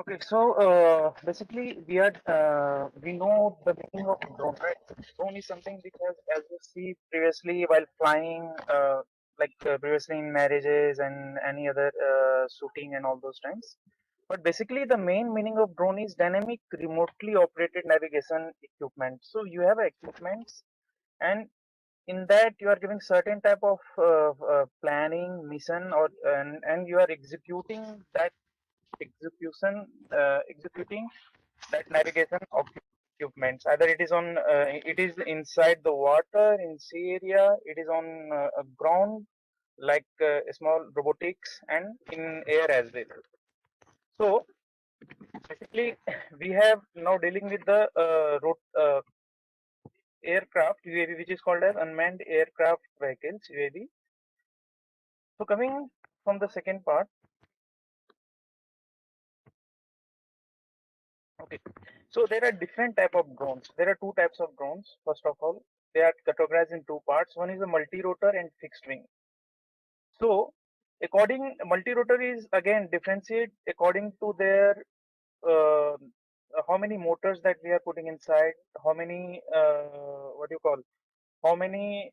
Okay, so basically we know the meaning of drone, right? Drone is something because as you see previously while flying, previously in marriages and any other shooting and all those times. But basically the main meaning of drone is dynamic remotely operated navigation equipment. So you have equipments, and in that you are giving certain type of planning mission, and you are executing that navigation of equipments. Either it is inside the water in sea area, it is on a ground small robotics, and in air as well. So basically, we have now dealing with the aircraft UAV, which is called as unmanned aircraft vehicles UAV. So coming from the second part, okay. So there are different type of drones. There are two types of drones. First of all, they are categorized in two parts. One is a multi-rotor and fixed wing. So multi-rotor is again differentiate according to their uh, how many motors that we are putting inside, how many what do you call, how many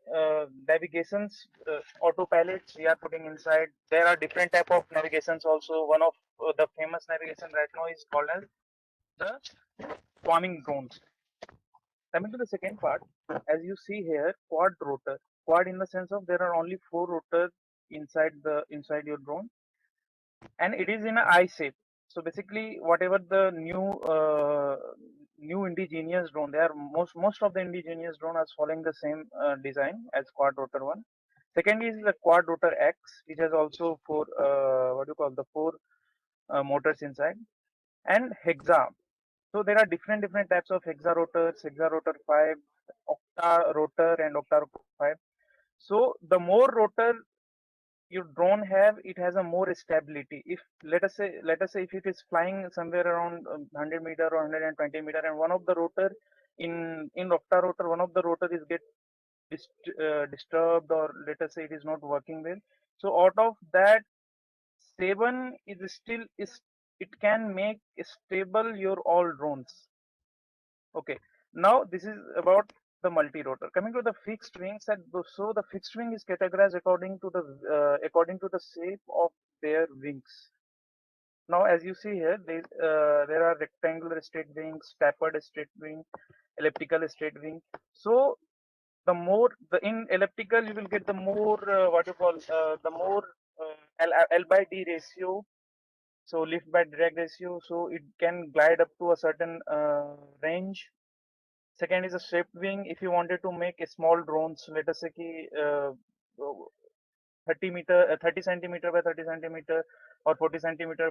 navigations autopilots we are putting inside. There are different type of navigations also. One of the famous navigation right now is called as the swarming drones. Coming to the second part, as you see here, quad rotor. Quad in the sense of there are only four rotors inside your drone, and it is in a I shape. So basically, whatever the new indigenous drone, they are most of the indigenous drone are following the same design as quad rotor one. Second is the quad rotor X, which has also four what do you call, the four motors inside, and hexa. So there are different types of hexa rotors, hexa rotor 5, octa rotor, and octa rotor 5. So the more rotor your drone have, it has a more stability. If let us say if it is flying somewhere around 100 meter or 120 meter, and one of the rotor in octa rotor, one of the rotor is get disturbed, or let us say it is not working well. So out of that, 7 is still is it can make stable your all drones. Okay, now this is about the multi-rotor. Coming to the fixed wings, so the fixed wing is categorized according to the shape of their wings. Now, as you see here, there are rectangular straight wings, tapered straight wing, elliptical straight wing. So the more the in elliptical, you will get the more what you call the more L by D ratio. So lift by drag ratio, so it can glide up to a certain range. Second is a swept wing. If you wanted to make a small drones, let us say ki, 30 centimeter by 30 centimeter, or 40 centimeter,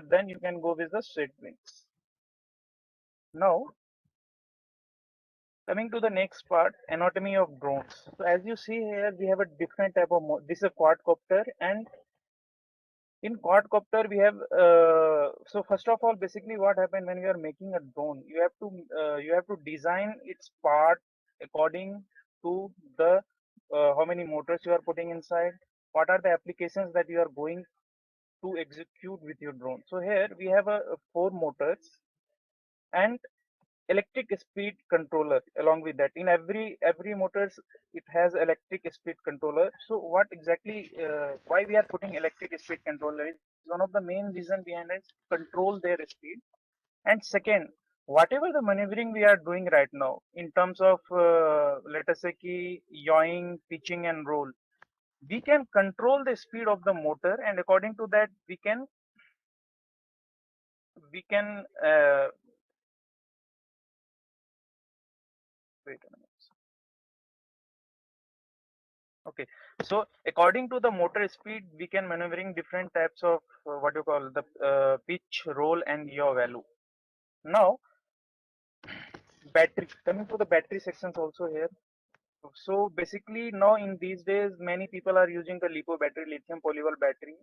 then you can go with the straight wings. Now, coming to the next part, anatomy of drones. So as you see here, we have a different type of this is a quadcopter, and in quadcopter we have so first of all, basically what happened when you are making a drone, you have to design its part according to the how many motors you are putting inside, what are the applications that you are going to execute with your drone. So here we have four motors and electric speed controller along with that. In every motors, it has electric speed controller. So what exactly why we are putting electric speed controller is one of the main reason behind it, control their speed. And second, whatever the maneuvering we are doing right now in terms of let us say ki yawing, pitching, and roll, we can control the speed of the motor, and according to that we can wait a minute. Okay, so according to the motor speed, we can maneuvering different types of what you call the pitch, roll, and yaw value. Now, battery. Coming to the battery sections also here. So basically, now in these days, many people are using the LiPo battery, lithium polyol battery,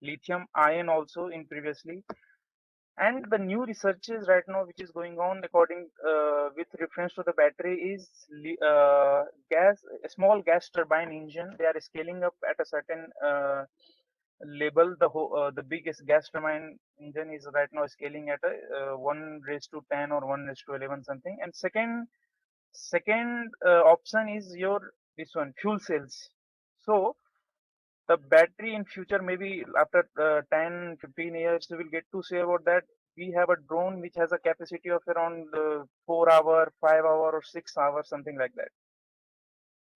lithium ion also in previously, and the new researches right now which is going on according with reference to the battery is a small gas turbine engine. They are scaling up at a certain label the biggest gas turbine engine is right now scaling at a 1 raised to 10 or 1 raised to 11 something. And second option is your this one fuel cells. So the battery in future, maybe after 10 15 years, we will get to say about that. We have a drone which has a capacity of around 4 hour, 5 hour or 6 hours, something like that.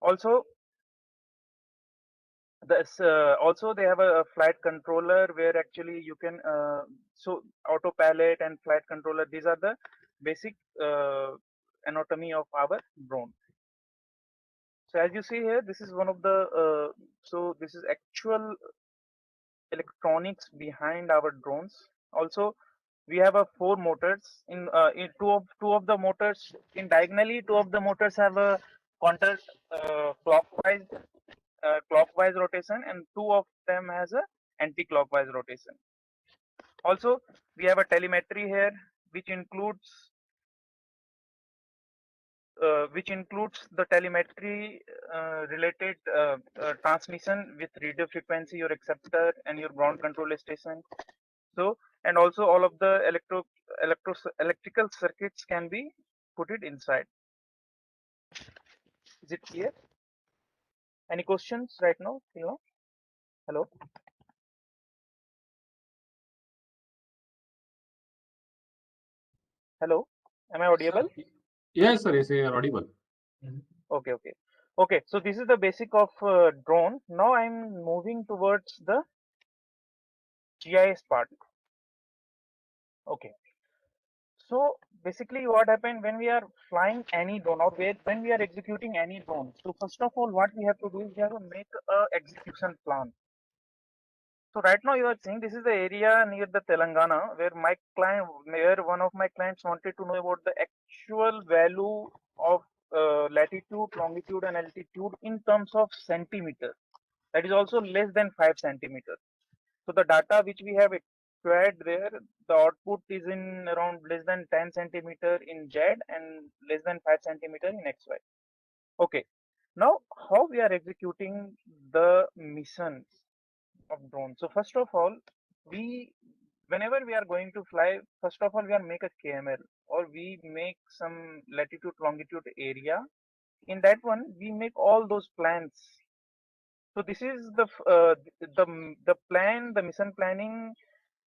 Also also they have a flight controller where actually you can so autopilot and flight controller, these are the basic anatomy of our drone. So as you see here, this is one of the so this is actual electronics behind our drones. Also we have a four motors in two of the motors in diagonally, two of the motors have a counter clockwise rotation, and two of them has a anti-clockwise rotation. Also we have a telemetry here which includes the telemetry related transmission with radio frequency, your acceptor and your ground control station. So and also all of the electrical circuits can be put it inside. Is it clear? Any questions right now? Hello? Hello? Am I Sir, audible? yes, you are audible. Okay. So this is the basic of drone. Now I'm moving towards the GIS part. Okay. So basically, what happened when we are flying any drone, or when we are executing any drone? So first of all, what we have to do is we have to make a execution plan. So right now you are seeing this is the area near the Telangana where one of my clients wanted to know about the actual value of latitude, longitude, and altitude in terms of centimeter. That is also less than 5 centimeters. So the data which we have acquired there, the output is in around less than 10 centimeter in Z and less than 5 centimeter in XY. Okay. Now, how we are executing the missions of drone? So first of all, we whenever we are going to fly, first of all we are make a KML, or we make some latitude longitude area. In that one, we make all those plans. So this is the plan, the mission planning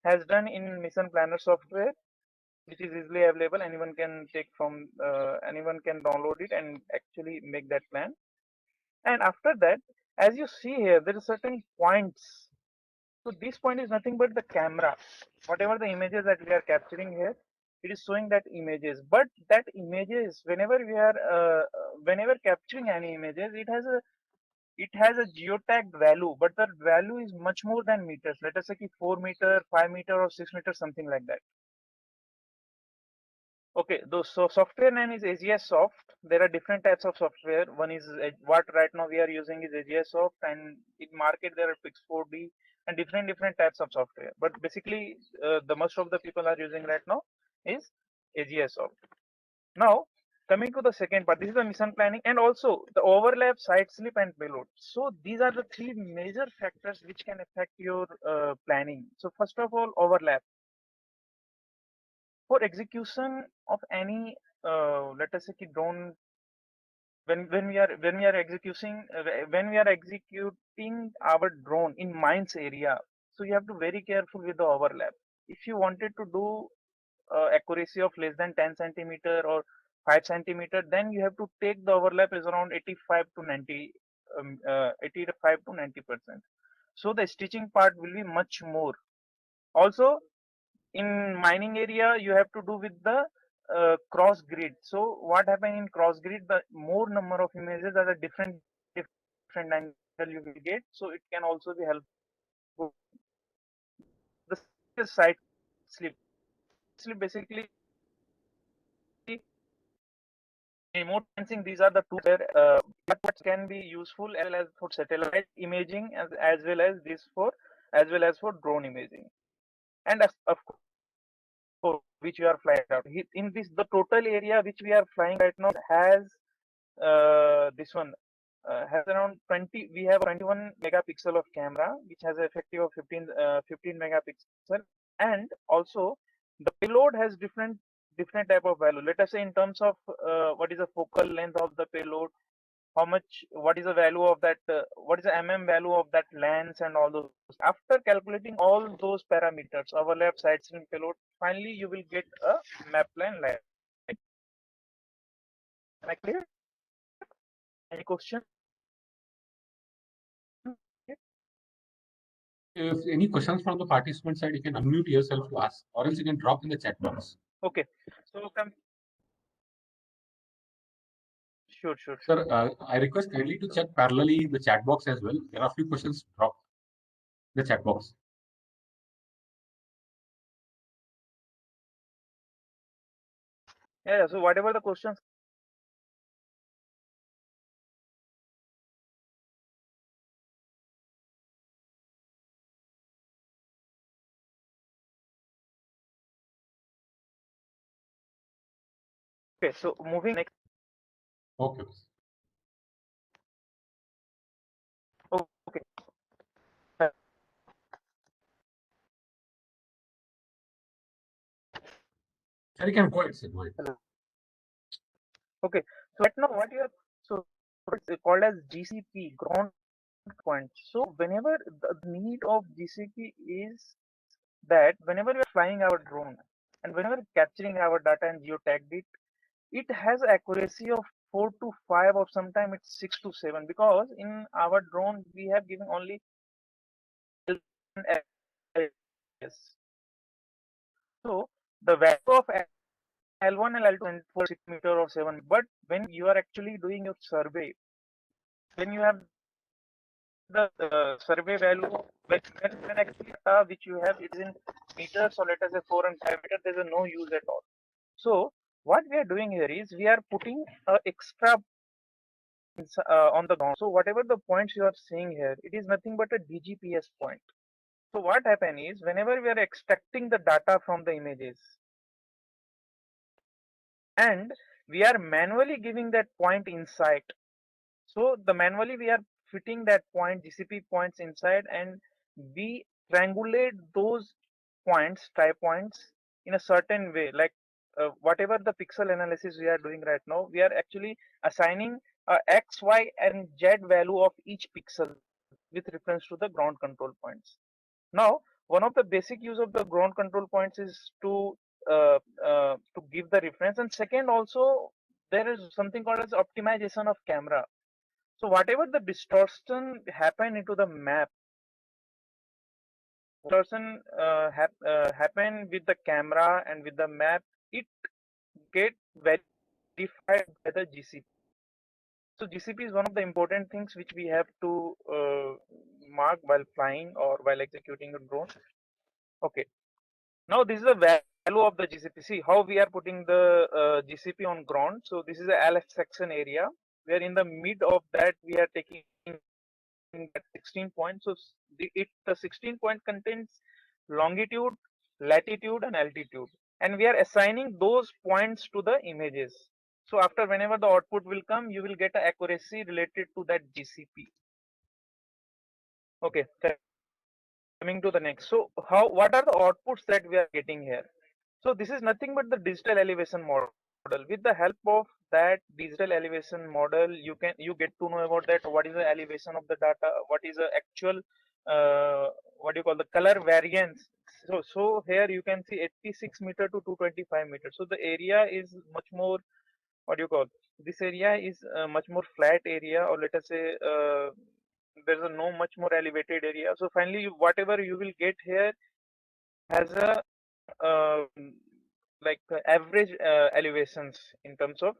has done in mission planner software, which is easily available. Anyone can download it and actually make that plan. And after that, as you see here, there are certain points. So this point is nothing but the camera. Whatever the images that we are capturing here, it is showing that images. But that images, whenever capturing any images, it has a geotagged value, but the value is much more than meters. Let us say 4 meter, 5 meter, or 6 meter, something like that. Okay, so software name is AGS Soft. There are different types of software. One is what right now we are using is AGS Soft, and in market there are Pix4D and different types of software. But basically, the most of the people are using right now is AGS Soft. Now, coming to the second part, this is the mission planning and also the overlap, side slip, and payload. So these are the three major factors which can affect your planning. So first of all, overlap. For execution of any, let us say, drone, when we are executing our drone in mines area, so you have to very careful with the overlap. If you wanted to do accuracy of less than 10 centimeter or 5 centimeter, then you have to take the overlap is around 85 to 90, 85 to 90%. So the stitching part will be much more. Also, in mining area, you have to do with the cross grid. So what happened in cross grid? The more number of images are the different angle you will get. So it can also be helpful. The side slip. Slip basically remote sensing. These are the two where what can be useful as well as for satellite imaging, as well as for drone imaging, and of course which we are flying out. In this, the total area which we are flying right now has this one. has around 20. We have 21 megapixel of camera, which has an effective of 15 megapixel, and also the payload has different type of value. Let us say in terms of what is the focal length of the payload, how much, what is the value of that, what is the value of that lens, and all those. After calculating all those parameters, overlap, side stream, payload, finally you will get a map plan like. Am I clear? Any question? If any questions from the participant side, you can unmute yourself to ask, or else you can drop in the chat box. Okay. So come. Sure. Sir, I request kindly to check parallelly the chat box as well. There are a few questions dropped in the chat box. Yeah. So whatever the questions. Okay. So moving next. Okay. Okay. Sir, you can go ahead, sir. Go ahead. Hello. Okay. So right now, what you are, so it's called as GCP, ground point. So whenever the need of GCP is that whenever we are flying our drone and whenever capturing our data and geotagged it, it has accuracy of 4 to 5, or sometimes it's 6 to 7, because in our drone we have given only L1. So the value of L1 and L2 and 4 6 meter or 7. But when you are actually doing your survey, when you have the survey value, when actually which you have is in meters, or let us say 4 and 5 meters, there's no use at all. So what we are doing here is we are putting extra on the ground. So whatever the points you are seeing here, it is nothing but a DGPS point. So what happen is whenever we are extracting the data from the images, and we are manually giving that point inside. So the manually we are fitting that point, GCP points inside, and we triangulate those points, try points, in a certain way. Like whatever the pixel analysis we are doing right now, we are actually assigning X, Y, and Z value of each pixel with reference to the ground control points. Now, one of the basic use of the ground control points is to give the reference, and second also there is something called as optimization of camera. So whatever the distortion happen into the map, distortion happen with the camera and with the map, it get verified by the GCP. So GCP is one of the important things which we have to mark while flying or while executing a drone. Okay. Now this is the value of the GCP. See how we are putting the GCP on ground. So this is the LF section area, where in the mid of that we are taking that 16 points. So the 16 point contains longitude, latitude, and altitude, and we are assigning those points to the images. So after whenever the output will come, you will get an accuracy related to that GCP. Okay, coming to the next. So what are the outputs that we are getting here? So this is nothing but the digital elevation model. With the help of that digital elevation model, you get to know about that what is the elevation of the data, what is the actual what do you call the color variance. So here you can see 86 meter to 225 meters. So the area is much more, what do you call, this area is much more flat area, or let us say there's a no much more elevated area. So finally whatever you will get here has a uh, like average elevations in terms of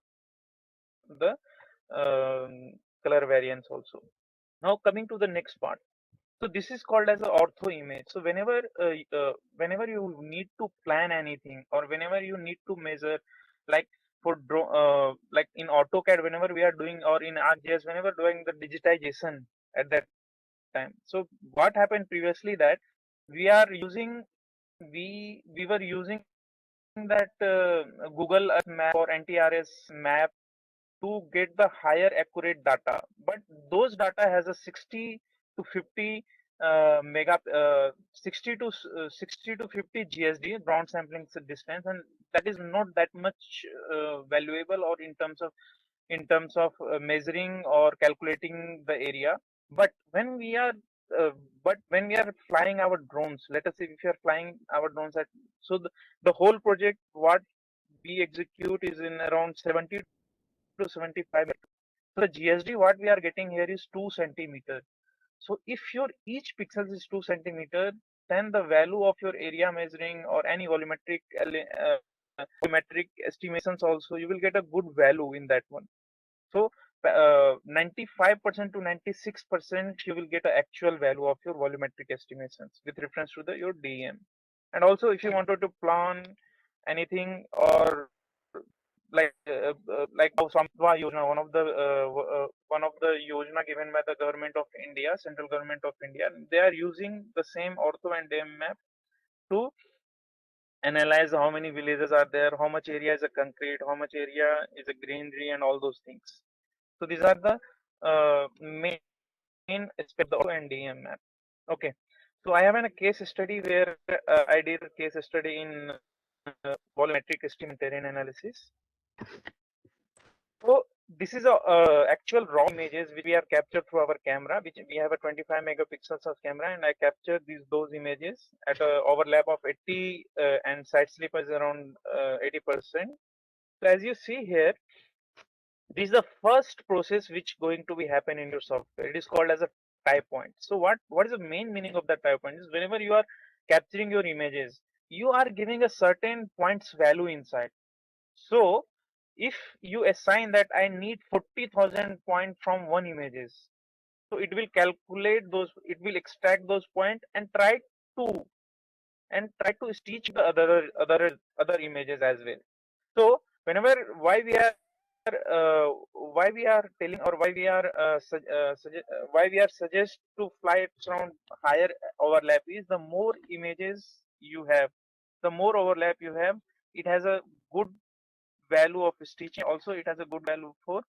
the color variance also. Now coming to the next part. So this is called as an ortho image. So whenever you need to plan anything, or whenever you need to measure, like like in AutoCAD, whenever we are doing, or in ArcGIS, whenever doing the digitization at that time. So what happened previously, that we are using we were using that Google Earth map or NTRS map to get the higher accurate data, but those data has a 60 to 50 60 to 50 GSD ground sampling distance, and that is not that much valuable or in terms of measuring or calculating the area. But when we are uh, when we are flying our drones, let us say if you are flying our drones at, so the whole project what we execute is in around 70 to 75 meters. So the GSD what we are getting here is 2 centimeter. So if your each pixel is 2 centimeter, then the value of your area measuring or any volumetric estimations also, you will get a good value in that one. So 95% to 96% you will get an actual value of your volumetric estimations with reference to your DEM. And also if you wanted to plan anything or like how Samtva Yojana, one of the Yojana given by the government of India, central government of India, they are using the same Ortho and DEM map to analyze how many villages are there, how much area is a concrete, how much area is a greenery, and all those things. So these are the main aspect of the NDM map. Okay, so I have a case study where I did a case study in volumetric estimate terrain analysis. So this is a actual raw images which we have captured through our camera, which we have a 25 megapixels of camera, and I captured those images at a overlap of 80 and side slip is around 80%. So as you see here, this is the first process which going to be happen in your software. It is called as a type point. So what is the main meaning of that type point is whenever you are capturing your images, you are giving a certain points value inside. So if you assign that I need 40,000 points from one images, so it will calculate those, it will extract those points and to try to stitch the other images as well. So whenever why we are telling or why we are suggest to fly it around higher overlap is the more images you have, the more overlap you have, it has a good value of stitching. Also, it has a good value for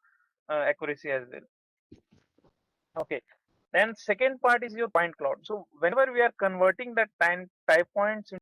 accuracy as well. Okay. Then second part is your point cloud. So whenever we are converting that type points